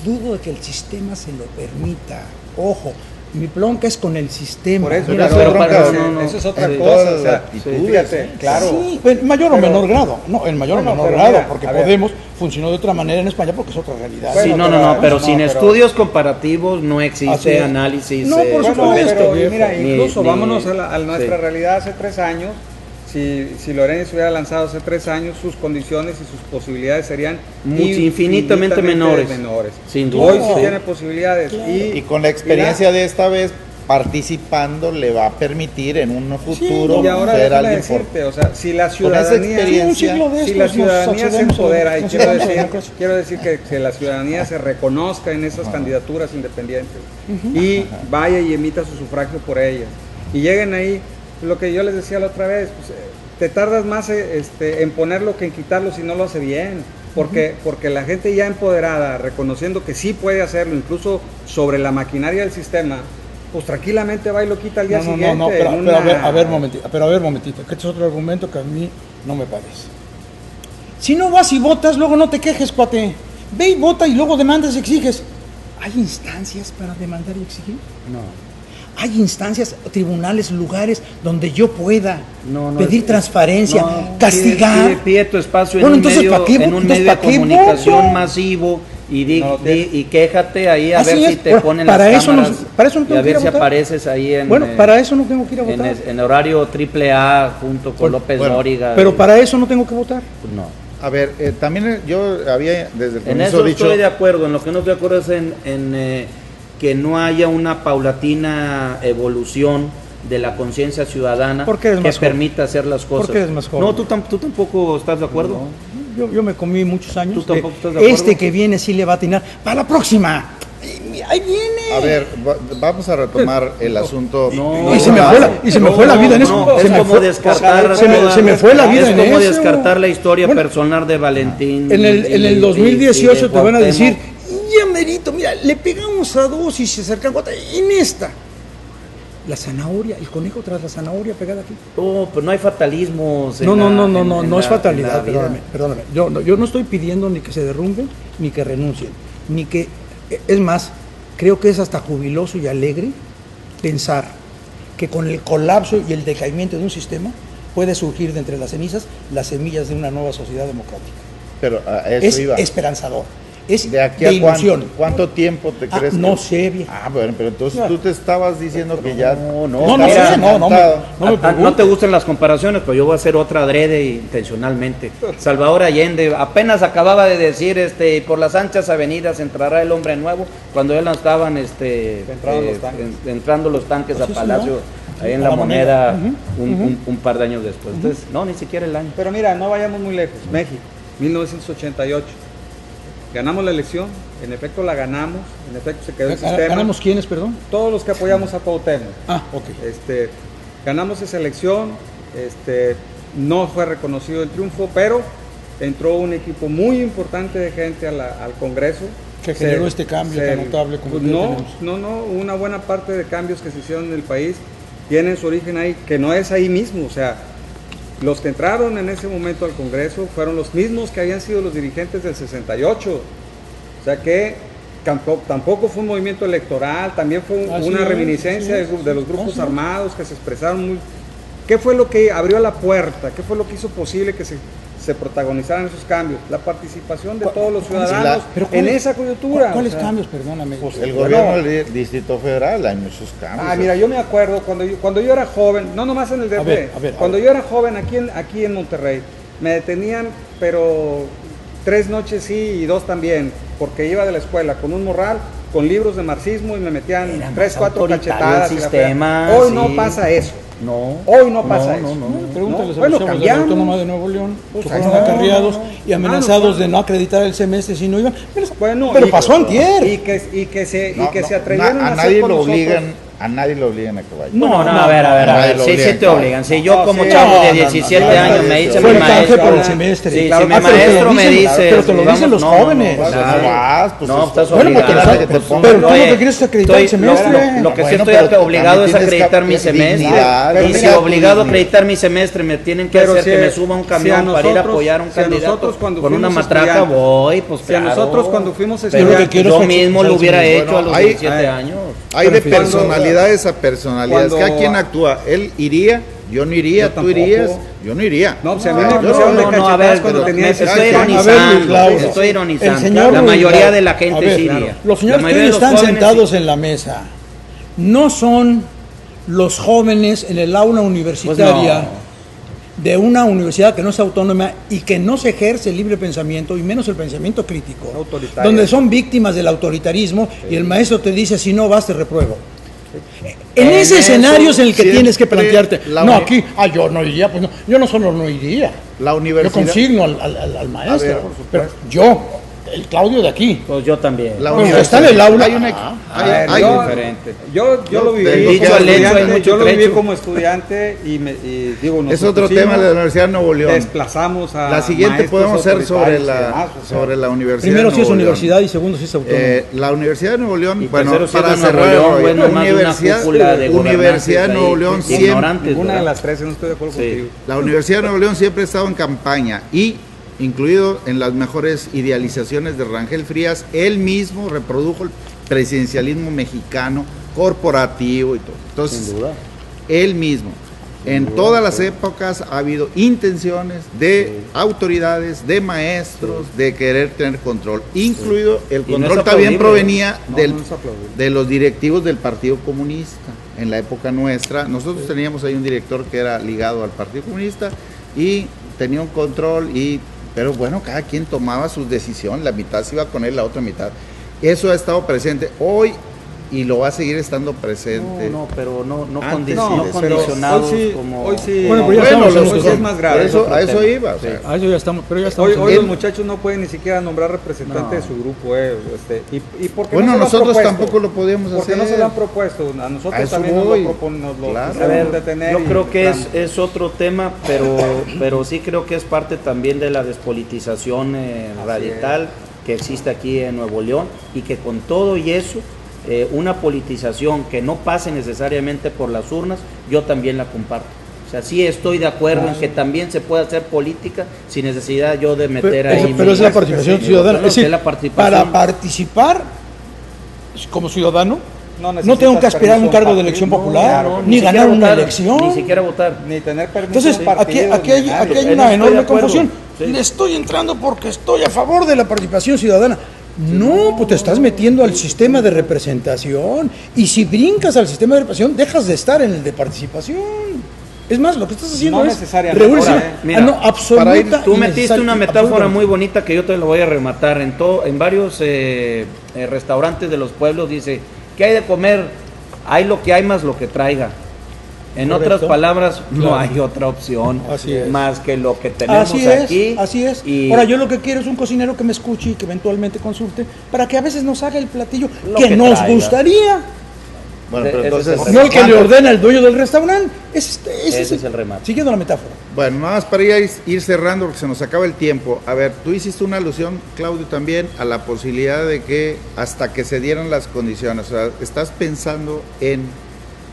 Dudo de que el sistema se lo permita. Ojo, mi bronca es con el sistema. Por eso, Mira, pero pero eso es otra en cosa. todas O las sea, actitudes, fíjate, claro. Sí, en mayor o Pero- menor grado. No, en mayor Bueno, o menor pero grado, mira, porque a ver. Podemos funcionó de otra manera en España porque es otra realidad. Sí, Bueno, pero no, sin pero- estudios comparativos no Así existe es. análisis. No, por Bueno, supuesto, pero viejo. mira, incluso Ni- vámonos a nuestra sí. realidad hace 3 años. Si Lorena se hubiera lanzado hace 3 años, sus condiciones y sus posibilidades serían Infinitamente menores. Sin duda. Hoy sí Sí. tiene posibilidades. Y con la experiencia de esta vez participando le va a permitir en un futuro y ahora ser déjame alguien por... decirte, o sea, si la esa ciudadanía, experiencia, un siglo de si la estos nos ciudadanía se accedemos a la- empodera, y nos quiero accedemos a la decir, democracia. quiero decir que la ciudadanía se reconozca en esas candidaturas independientes y vaya y emita su sufragio por ellas. Y lleguen ahí, lo que yo les decía la otra vez, pues, te tardas más en ponerlo que en quitarlo si no lo hace bien. Porque la gente ya empoderada, reconociendo que sí puede hacerlo, incluso sobre la maquinaria del sistema, pues tranquilamente va y lo quita al día siguiente. Pero en a ver, momentito, que este es otro argumento que a mí no me parece. Si no vas y votas, luego no te quejes, cuate. Ve y vota y luego demandas y exiges. ¿Hay instancias para demandar y exigir? No. Hay instancias, tribunales, lugares donde yo pueda No, pedir transparencia, no, castigar. pide tu espacio Bueno, en un entonces, medio, ¿para qué en voto? un Entonces, medio de ¿para qué comunicación voto? masivo y, No lo tienes. y quéjate ahí a Así ver es. si te Bueno, ponen para las eso no- cámaras para eso no y tengo a que ir ver a si votar. apareces ahí en, Bueno, para eso no tengo que ir a votar. en horario triple A junto con Bueno, López bueno, Dóriga. Pero para eso no tengo que votar. Pues no. A ver, también yo había desde el En comienzo eso dicho... estoy de acuerdo, en lo que no estoy de acuerdo es en que no haya una paulatina evolución de la conciencia ciudadana ¿Por qué eres que más joven? permita hacer las cosas. ¿Por qué eres más joven? No, tú tampoco estás de acuerdo. No, yo me comí muchos años. ¿Tú tampoco estás de acuerdo? Este que viene sí le va a atinar. ¡Para la próxima! ¡Ahí viene! A ver, vamos a retomar el asunto. No, Y se me fue la vida en eso. No, Se es me como fue- descartar. se me fue la vida en Es como eso. descartar la historia Bueno, personal de Valentín. En el 2018 y de te van a Cuauhtémoc. decir, ya merito, mira, le pegamos a dos y se acercan cuatro. En esta, la zanahoria, el conejo tras la zanahoria pegada aquí. No, pero no hay fatalismos. No en es la fatalidad, vida. perdóname. Yo no estoy pidiendo ni que se derrumben, ni que renuncien, ni que, es más, creo que es hasta jubiloso y alegre pensar que con el colapso y el decaimiento de un sistema puede surgir de entre las cenizas las semillas de una nueva sociedad democrática. Pero a eso Es iba. esperanzador, es ¿De aquí de a ilusión. cuánto tiempo te crees? No que- sé, viejo. Ah, bueno, pero entonces tú te estabas diciendo que ya... No, No mira, sé, no me no preguntes. te gustan las comparaciones, pero yo voy a hacer otra adrede intencionalmente. Salvador Allende apenas acababa de decir, por las anchas avenidas entrará el hombre nuevo, cuando ya estaban entrando los tanques a Pues eso Palacio, ahí en A la la Moneda, Moneda. un par de años después. Entonces, no, ni siquiera el año. Pero mira, no vayamos muy lejos. México, 1988. Ganamos la elección, en efecto la ganamos, en efecto se quedó el sistema. ¿Ganamos quiénes, perdón? Todos los que apoyamos a Cuauhtémoc. Ah, ok. Ganamos esa elección, no fue reconocido el triunfo, pero entró un equipo muy importante de gente al Congreso. Que generó este cambio tan notable como pues el que no, tenemos. una buena parte de cambios que se hicieron en el país tienen su origen ahí, que no es ahí mismo, o sea, los que entraron en ese momento al Congreso fueron los mismos que habían sido los dirigentes del 68, o sea que tampoco fue un movimiento electoral, también fue una reminiscencia de los grupos armados que se expresaron muy... ¿Qué fue lo que abrió la puerta? ¿Qué fue lo que hizo posible que se protagonizaran esos cambios? La participación de todos los ciudadanos en esa coyuntura. ¿Cuáles cambios, perdóname? Pues el gobierno del Distrito Federal, hay muchos cambios. Mira, yo me acuerdo cuando yo era joven, no nomás en el DF, cuando yo era joven aquí en Monterrey, me detenían, pero 3 noches sí y 2 también, porque iba de la escuela con un morral, con libros de marxismo y me metían 3, 4 cachetadas. El sistema, Hoy no pasa eso. No. Hoy no pasa eso. Pregúntale a los Bueno, chavos de la cambiamos. Autónoma de Nuevo León, que Pues, fueron no, acarreados no. y amenazados no. de no acreditar el semestre si no iban. Bueno, pero y- pasó antier. Y que se No, atrevieron a a hacer nadie con lo nosotros. obligan a que vaya. No, a ver, Nadie lo sí, sí obliga. te obligan. Si yo No, como sí. chavo de No, 17 no, años no, me dice fue mi el canje maestro, por el semestre. Sí, Claro, si mi pero te lo maestro me dicen, dice, pero te lo dicen vamos, los jóvenes. Pues claro. no vas, pues No, estás Bueno, porque obligado. no, que te pero pongan- tú no Oye, te quieres acreditar el semestre. Lo que sí Bueno, estoy pero obligado también es tienes acreditar que- mi semestre. dignidad, Y si dignidad, obligado a dignidad. acreditar mi semestre me tienen que Pero hacer si- que me suba un si camión a para ir a nosotros- apoyar a un si a candidato nosotros cuando con una fuimos matraca, estudiantes, voy, pues si a claro. nosotros cuando fuimos Pero estudiantes, quiero yo es mismo lo satisfacer hubiera el hecho a los hay- 17 años. Hay de Pero fíjate, personalidades a personalidades. cuando- Cada quien actúa. Él iría, yo no iría, Yo tú tampoco. irías, yo no iría. No, pues a mí No, me yo pusieron de no, a ver, cachetadas cuando pero tenía me 16 estoy años. ironizando, Claudio, estoy ironizando. el señor La Ruiz mayoría Galvez, de la gente a ver, sí claro, iría. los señores La que mayoría hoy de los están jóvenes sentados sí. en la mesa no son los jóvenes en el aula universitaria Pues de una universidad que no es autónoma y que no se ejerce el libre pensamiento y menos el pensamiento crítico, Autoritaria. donde son víctimas del autoritarismo y el maestro te dice si no vas te repruebo. En ese eso escenario es en el que tienes que siempre plantearte, la no uni- aquí, yo no iría, pues no, yo no solo no iría, La yo universidad. consigno al maestro, A ver, pero yo, el Claudio de aquí, Pues yo también. La Bueno, universidad. está en el aula. Hay una- A ver, hay- yo- diferente. Yo lo viví del como dicho al hecho estudiante, hay mucho yo lo viví trecho. como estudiante y digo, nos Es otro opusimos, tema de la Universidad de Nuevo León. desplazamos a La siguiente maestros podemos hacer sobre autoritarios y la, demás, o sea, sobre la Universidad primero de si es Nuevo León. universidad y segundo si es autónoma. La Universidad de Nuevo León, Y bueno, tercero, si es para de Nuevo cerrar, León, oye, bueno, más de una cúpula de Universidad de gobernantes Nuevo ahí, León sí, siempre, ignorantes, ninguna de ¿verdad? las tres, no estoy de acuerdo Sí. contigo. la Universidad de Nuevo León siempre ha estado en campaña y incluido en las mejores idealizaciones de Rangel Frías, él mismo reprodujo el presidencialismo mexicano corporativo y todo. Entonces, Sin duda. él mismo. En todas las épocas ha habido intenciones de autoridades, de maestros, de querer tener control, incluido el Y no control es también aplaudible. provenía No, del, no es aplaudible. de los directivos del Partido Comunista. En la época nuestra, nosotros teníamos ahí un director que era ligado al Partido Comunista y tenía un control y pero bueno, cada quien tomaba su decisión, la mitad se iba con él, la otra mitad. Eso ha estado presente hoy y lo va a seguir estando presente. Pero no Antes condicionados como... Hoy sí, Bueno, pero ya estamos en hoy sí es más grave. A eso iba. O sea, A eso ya estamos, pero ya estamos. Hoy los muchachos no pueden ni siquiera nombrar representante de su grupo. ¿Y por qué bueno, no se lo han nosotros propuesto? tampoco lo podíamos hacer. Porque no se lo han propuesto. A nosotros A eso también voy. nos lo Claro. A ver, detener. yo y creo que vamos. es otro tema, pero sí creo que es parte también de la despolitización radical que existe aquí en Nuevo León, y que con todo y eso, una politización que no pase necesariamente por las urnas, yo también la comparto. O sea, sí estoy de acuerdo en que también se puede hacer política sin necesidad yo de meter ahí... Pero es la participación ciudadana. Es decir, la participación. para participar como ciudadano, no necesitas tengo que aspirar a un permiso cargo de un elección partido, popular, No, ni siquiera ganar una votar, elección. Ni siquiera votar. Ni tener permiso. Entonces, de un partido, aquí hay ni nada. una estoy enorme de acuerdo. confusión. Sí. Le estoy entrando porque estoy a favor de la participación ciudadana. No, pues te estás metiendo al sistema de representación. Y si brincas al sistema de representación, dejas de estar en el de participación. Es más, lo que estás haciendo No es necesariamente. reunirse. Ahora, mira, no, absoluta. Tú metiste una metáfora absolutamente. muy bonita que yo te la voy a rematar. En varios restaurantes de los pueblos dice, ¿qué hay de comer? Hay lo que hay más lo que traiga. En Correcto. otras palabras, no Claro. hay otra opción Así es. más que lo que tenemos Así aquí. es. Y Ahora, yo lo que quiero es un cocinero que me escuche y que eventualmente consulte para que a veces nos haga el platillo Lo que que nos traiga. gustaría. bueno, pero Ese entonces... es el No el que le ¿cuánto- ordena el dueño del restaurante. Ese Ese es el remate. Siguiendo la metáfora. Bueno, nada más para ir cerrando porque se nos acaba el tiempo. A ver, tú hiciste una alusión, Claudio, también a la posibilidad de que hasta que se dieran las condiciones, o sea, estás pensando en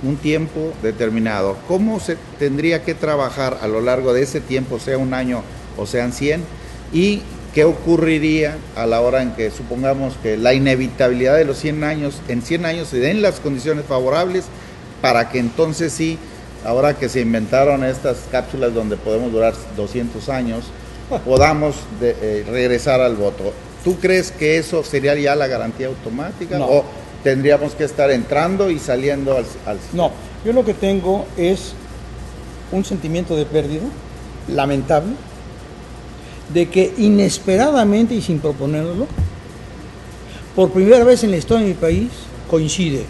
un tiempo determinado. ¿Cómo se tendría que trabajar a lo largo de ese tiempo, sea un año o sean 100? ¿Y qué ocurriría a la hora en que supongamos que la inevitabilidad de los 100 años, en 100 años se den las condiciones favorables para que entonces sí, ahora que se inventaron estas cápsulas donde podemos durar 200 años, podamos regresar al voto? ¿Tú crees que eso sería ya la garantía automática? No. ¿O tendríamos que estar entrando y saliendo al No, yo lo que tengo es un sentimiento de pérdida lamentable de que inesperadamente y sin proponerlo, por primera vez en la historia de mi país, coincide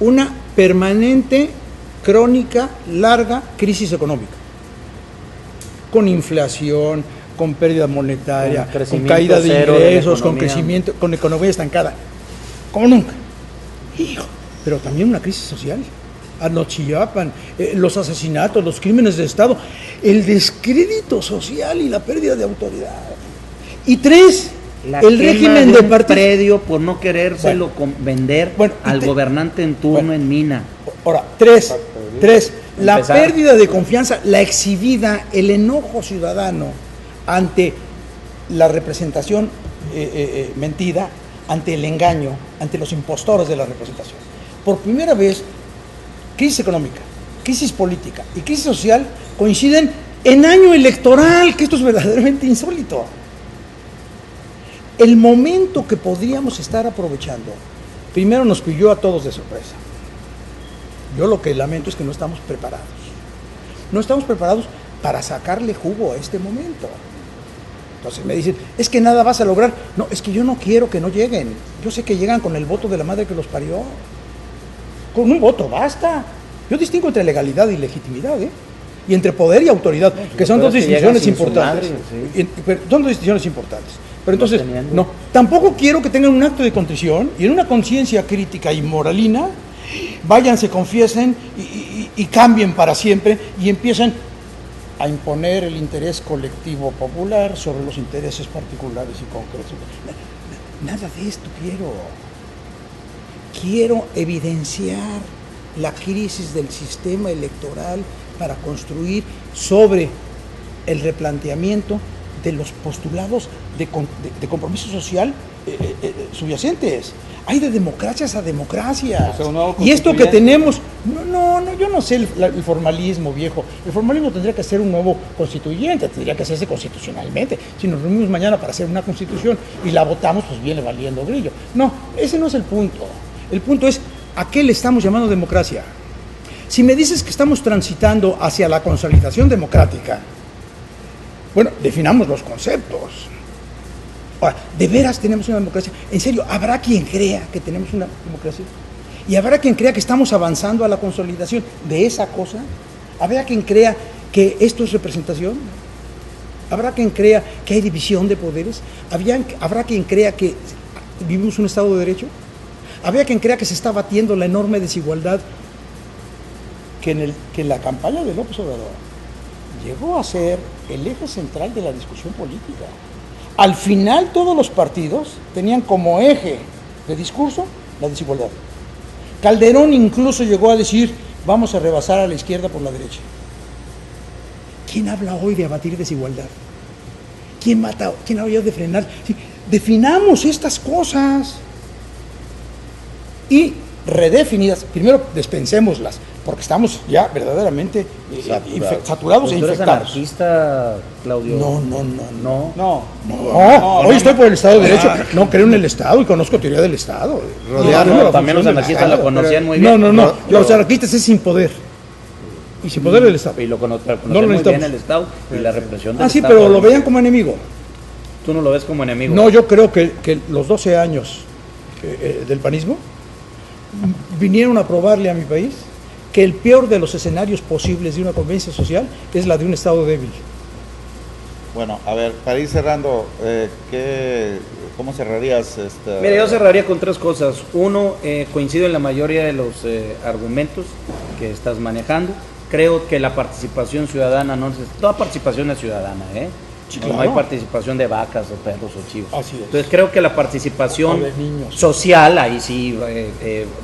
una permanente, crónica, larga crisis económica, con inflación, con pérdida monetaria, Con con crecimiento caída de cero de la ingresos, con economía. crecimiento, con economía estancada, como nunca. Hijo, pero también una crisis social. Anochiapan, los asesinatos, los crímenes de Estado, el descrédito social y la pérdida de autoridad. Y tres, La el quema régimen de de un partidos. predio por no querérselo vender Bueno, y al te- gobernante en turno bueno. en Mina. Ahora, tres, la Empezar. pérdida de confianza, la exhibida, el enojo ciudadano ante la representación mentida, ante el engaño, ante los impostores de la representación. Por primera vez, crisis económica, crisis política y crisis social coinciden en año electoral, que esto es verdaderamente insólito. El momento que podríamos estar aprovechando, primero nos pilló a todos de sorpresa. Yo lo que lamento es que no estamos preparados. No estamos preparados para sacarle jugo a este momento. Entonces me dicen, es que nada vas a lograr. No, es que yo no quiero que no lleguen. Yo sé que llegan con el voto de la madre que los parió. Con un voto basta. Yo distingo entre legalidad y legitimidad, ¿eh? Y entre poder y autoridad, que son pero dos es que distinciones llegan sin su importantes. madre, Pero son dos distinciones importantes. Pero entonces, teniendo. no, tampoco quiero que tengan un acto de contrición y en una conciencia crítica y moralina, vayan, se confiesen y cambien para siempre y empiecen a imponer el interés colectivo popular sobre los intereses particulares y concretos. Nada de esto quiero. Quiero evidenciar la crisis del sistema electoral para construir sobre el replanteamiento de los postulados de compromiso social subyacentes. Hay de democracias a democracias. O sea, un nuevo y esto que constituyente. tenemos, no, yo no sé el formalismo viejo. El formalismo tendría que ser un nuevo constituyente, tendría que hacerse constitucionalmente. Si nos reunimos mañana para hacer una constitución y la votamos, pues viene valiendo grillo. No, ese no es el punto. El punto es, ¿a qué le estamos llamando democracia? Si me dices que estamos transitando hacia la consolidación democrática, Bueno, definamos los conceptos. Ahora, ¿de veras tenemos una democracia? En serio, ¿habrá quien crea que tenemos una democracia? ¿Y habrá quien crea que estamos avanzando a la consolidación de esa cosa? ¿Habrá quien crea que esto es representación? ¿Habrá quien crea que hay división de poderes? ¿Habrá quien crea que vivimos un Estado de Derecho? ¿Habrá quien crea que se está batiendo la enorme desigualdad que en la campaña de López Obrador llegó a ser el eje central de la discusión política? Al final todos los partidos tenían como eje de discurso la desigualdad. Calderón incluso llegó a decir, vamos a rebasar a la izquierda por la derecha. ¿Quién habla hoy de abatir desigualdad? ¿Quién habla de frenar? Sí, definamos estas cosas y redefinidas, primero despensémoslas, porque estamos ya verdaderamente saturados e ¿Tú eres infectados. anarquista, Claudio? No. Hoy estoy por el Estado de Derecho, no creo en el Estado y conozco teoría del Estado. También los anarquistas lo conocían muy bien. No, los anarquistas es sin poder. Y sin poder del Estado. Y lo conocían No lo muy necesitamos. bien el Estado y la represión del Sí, Estado. pero lo veían como enemigo. Tú no lo ves como enemigo. No, yo creo que los 12 años del panismo vinieron a probarle a mi país que el peor de los escenarios posibles de una convivencia social es la de un Estado débil. Bueno, a ver, para ir cerrando, ¿cómo cerrarías esta? Mira, yo cerraría con tres cosas. Uno, coincido en la mayoría de los argumentos que estás manejando. Creo que la participación ciudadana, toda participación es ciudadana, Sí, no claro. hay participación de vacas o perros o chivos. Así es. Entonces creo que la participación O de niños. social, ahí sí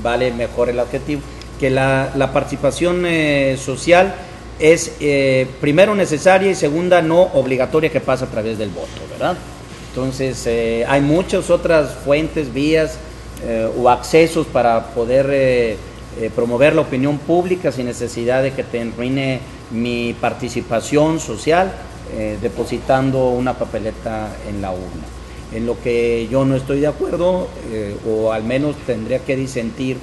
vale mejor el adjetivo, que la participación social es primero necesaria y segunda no obligatoria, que pasa a través del voto, ¿verdad? Entonces hay muchas otras fuentes, vías o accesos para poder promover la opinión pública sin necesidad de que te arruine mi participación social depositando una papeleta en la urna. En lo que yo no estoy de acuerdo, o al menos tendría que disentir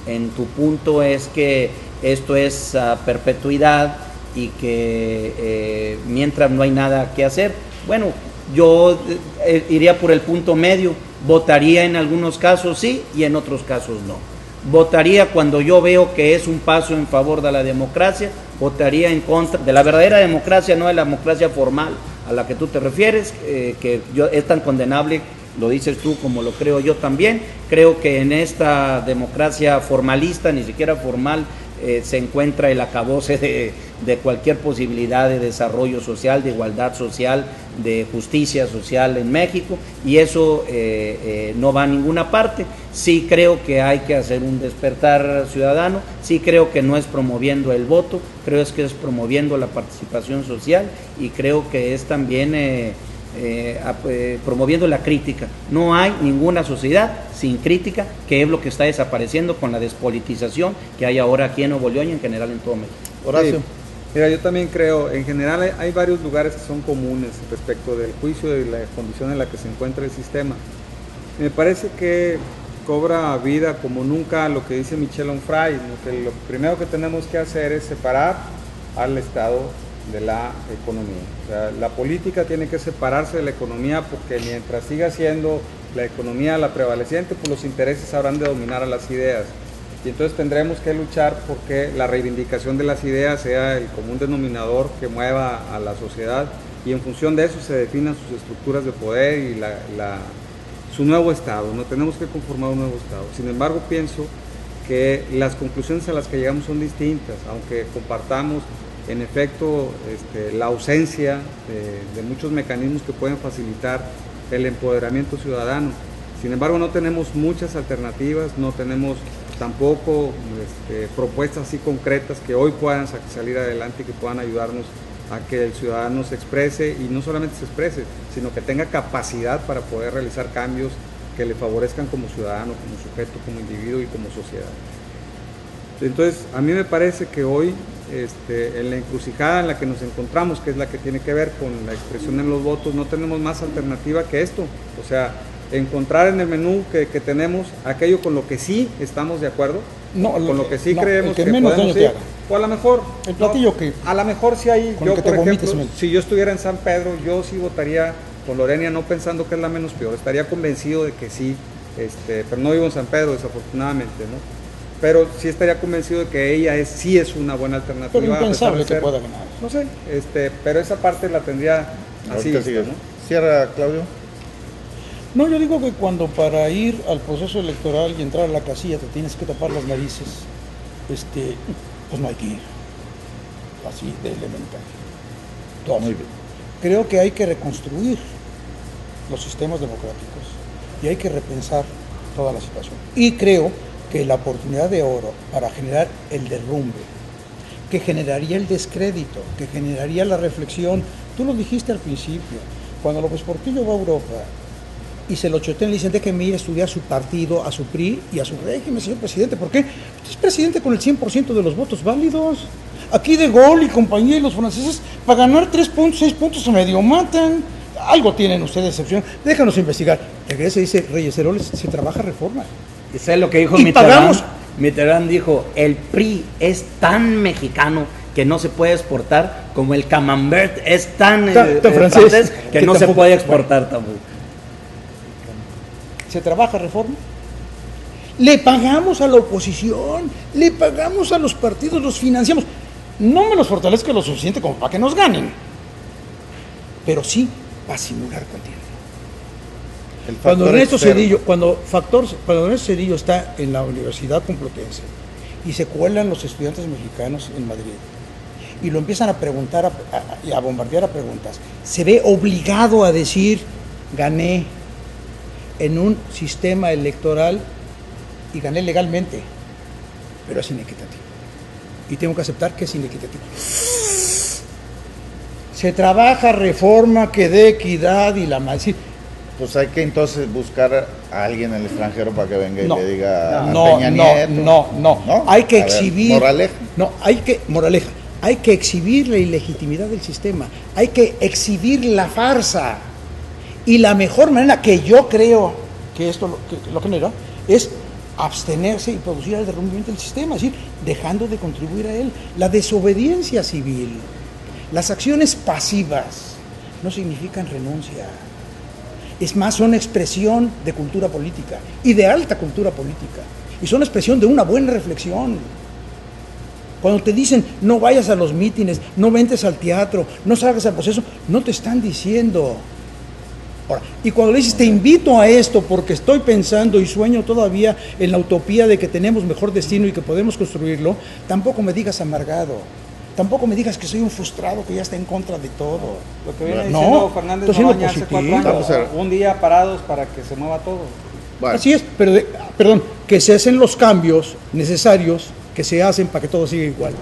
en tu punto, es que esto es a perpetuidad y que mientras no hay nada que hacer. Bueno, yo iría por el punto medio, votaría en algunos casos sí y en otros casos no. Votaría cuando yo veo que es un paso en favor de la democracia, votaría en contra de la verdadera democracia, no de la democracia formal a la que tú te refieres, que es tan condenable, lo dices tú como lo creo yo también. Creo que en esta democracia formalista, ni siquiera formal, se encuentra el acabose de cualquier posibilidad de desarrollo social, de igualdad social, de justicia social en México, y eso no va a ninguna parte. Sí creo que hay que hacer un despertar ciudadano, sí creo que no es promoviendo el voto, creo que es promoviendo la participación social, y creo que es también promoviendo la crítica. No hay ninguna sociedad sin crítica, que es lo que está desapareciendo con la despolitización que hay ahora aquí en Nuevo León y en general en todo México. Horacio. Sí. Mira, yo también creo, en general hay varios lugares que son comunes respecto del juicio y la condición en la que se encuentra el sistema. Me parece que cobra vida como nunca lo que dice Michel Onfray, que lo primero que tenemos que hacer es separar al Estado de la economía. O sea, la política tiene que separarse de la economía, porque mientras siga siendo la economía la prevaleciente, pues los intereses habrán de dominar a las ideas. Y entonces tendremos que luchar porque la reivindicación de las ideas sea el común denominador que mueva a la sociedad, y en función de eso se definan sus estructuras de poder y su nuevo Estado. No tenemos que conformar un nuevo Estado. Sin embargo, pienso que las conclusiones a las que llegamos son distintas, aunque compartamos en efecto la ausencia de muchos mecanismos que pueden facilitar el empoderamiento ciudadano. Sin embargo, no tenemos muchas alternativas, no tenemos tampoco propuestas así concretas que hoy puedan salir adelante y que puedan ayudarnos a que el ciudadano se exprese, y no solamente se exprese, sino que tenga capacidad para poder realizar cambios que le favorezcan como ciudadano, como sujeto, como individuo y como sociedad. Entonces, a mí me parece que hoy, en la encrucijada en la que nos encontramos, que es la que tiene que ver con la expresión en los votos, no tenemos más alternativa que esto. O sea, encontrar en el menú que tenemos aquello con lo que sí estamos de acuerdo, con lo que sí creemos que podemos ir, O a lo mejor... El platillo que... A lo mejor si hay... con Yo, el que te por ejemplo, vomites, si yo estuviera en San Pedro, yo sí votaría con Lorena, no pensando que es la menos peor. Estaría convencido de que sí, pero no vivo en San Pedro, desafortunadamente, ¿no? Pero sí estaría convencido de que ella sí es una buena alternativa. Pero impensable a pesar de que ser, pueda ganar. No sé, pero esa parte la tendría así, Ahorita sigues. ¿no? Cierra, Claudio. No, yo digo que cuando para ir al proceso electoral y entrar a la casilla te tienes que tapar las narices, pues no hay que ir. Así de elemental. Dos, Muy bien. creo que hay que reconstruir los sistemas democráticos y hay que repensar toda la situación. Y creo que la oportunidad de oro para generar el derrumbe, que generaría el descrédito, que generaría la reflexión, tú lo dijiste al principio, cuando López Portillo va a Europa y se lo chotean, le dicen, déjeme ir a estudiar a su partido, a su PRI y a su régimen, señor presidente. ¿Por qué? Usted es presidente con el 100% de los votos válidos. Aquí De Gaulle y compañía y los franceses, para ganar 3 puntos, 6 puntos se medio matan. Algo tienen ustedes de excepción. Déjanos investigar. Regresa y dice, Reyes Heroles, se trabaja reforma. ¿Y sabes lo que dijo Y Mitterrand? pagamos. Mitterrand dijo, el PRI es tan mexicano que no se puede exportar, como el camembert es tan francés que no se tampoco puede exportar tampoco. ¿Se trabaja reforma? Le pagamos a la oposición, le pagamos a los partidos, los financiamos. No me los fortalezca lo suficiente como para que nos ganen, pero sí para simular contienda. El Cuando factor Ernesto externo. Ernesto Cedillo está en la Universidad Complutense y se cuelan los estudiantes mexicanos en Madrid y lo empiezan a preguntar y a bombardear a preguntas, se ve obligado a decir, gané en un sistema electoral y gané legalmente, pero es inequitativo. Y tengo que aceptar que es inequitativo. Se trabaja reforma que dé equidad y la más. Pues hay que entonces buscar a alguien en el extranjero para que venga y le diga a no, Peña no, Nieto. no. Hay que A ver, exhibir. moraleja. No, moraleja. Hay que exhibir la ilegitimidad del sistema. Hay que exhibir la farsa. Y la mejor manera que yo creo que esto lo genera es abstenerse y producir el derrumbamiento del sistema, es decir, dejando de contribuir a él. La desobediencia civil, las acciones pasivas no significan renuncia. Es más, son expresión de cultura política y de alta cultura política. Y son expresión de una buena reflexión. Cuando te dicen no vayas a los mítines, no ventes al teatro, no salgas al proceso, no te están diciendo. Ahora, y cuando le dices te invito a esto porque estoy pensando y sueño todavía en la utopía de que tenemos mejor destino y que podemos construirlo, tampoco me digas amargado. Tampoco me digas que soy un frustrado que ya está en contra de todo. Lo que viene No, diciendo Fernández estoy siendo Noroña hace 4 positivo. años, Vamos a ver. un día parados para que se mueva todo. Bueno, Así es, pero perdón, que se hacen los cambios necesarios que se hacen para que todo siga igual.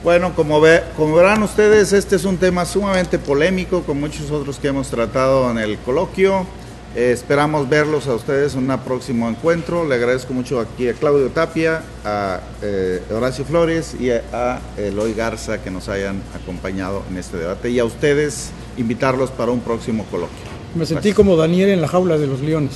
Bueno, como verán ustedes, este es un tema sumamente polémico, con muchos otros que hemos tratado en el coloquio. Esperamos verlos a ustedes en un próximo encuentro. Le agradezco mucho aquí a Claudio Tapia, a Horacio Flores y a Eloy Garza que nos hayan acompañado en este debate, y a ustedes invitarlos para un próximo coloquio. Me sentí como Daniel en la jaula de los leones.